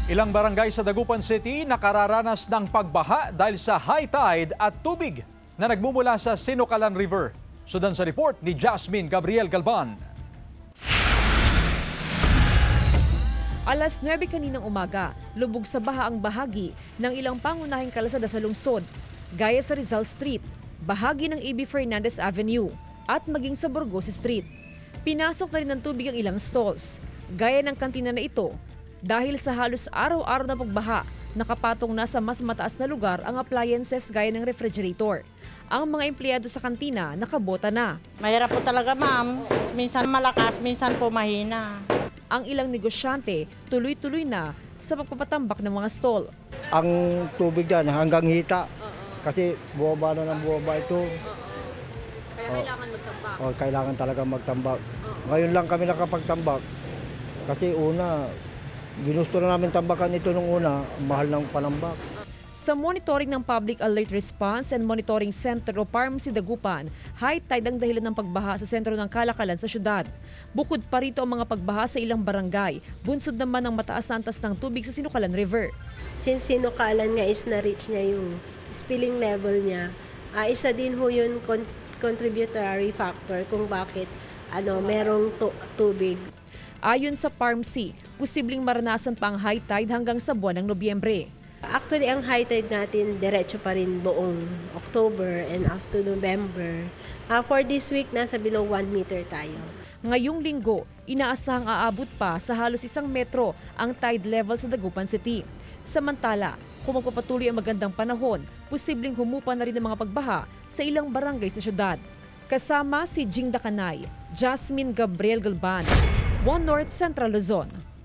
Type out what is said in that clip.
Ilang barangay sa Dagupan City nakararanas ng pagbaha dahil sa high tide at tubig na nagmumula sa Sinukalan River. Sundan sa report ni Jasmine Gabriel Galban. Alas 9 kaninang umaga, lubog sa baha ang bahagi ng ilang pangunahing kalsada sa lungsod, gaya sa Rizal Street, bahagi ng A.B. Fernandez Avenue, at maging sa Burgos Street. Pinasok na rin ng tubig ang ilang stalls, gaya ng kantina na ito. Dahil sa halos araw-araw na pagbaha, nakapatong na sa mas mataas na lugar ang appliances gaya ng refrigerator. Ang mga empleyado sa kantina nakabota na. Mahirap po talaga, ma'am. Minsan malakas, minsan po mahina. Ang ilang negosyante tuloy-tuloy na sa pagpapatambak ng mga stall. Ang tubig dyan hanggang hita. Kasi buwaba na ng buwaba ito. Kaya kailangan magtambak. Kailangan talaga magtambak. Ngayon lang kami nakapagtambak. Kasi una, ginusto na namin tambakan ito nung una, mahal ng panambak. Sa monitoring ng Public Alert Response and Monitoring Center o PARMC Dagupan, high tide ang dahilan ng pagbaha sa sentro ng kalakalan sa syudad. Bukod pa rito ang mga pagbaha sa ilang barangay, bunsod naman ang mataas na antas ng tubig sa Sinukalan River. Since Sinukalan nga is na-reach niya yung spilling level niya, isa din ho yun contributory factor kung bakit merong tubig. Ayon sa PARMC, posibleng maranasan pa ang high tide hanggang sa buwan ng Nobyembre. Actually, ang high tide natin, diretso pa rin buong October and up to November. For this week, nasa below 1 meter tayo. Ngayong linggo, inaasahang aabot pa sa halos 1 metro ang tide level sa Dagupan City. Samantala, kung magpapatuloy ang magandang panahon, posibleng humupa na rin ang mga pagbaha sa ilang barangay sa syudad. Kasama si Jing Dakanay, Jasmine Gabriel Galban, One North Central Luzon.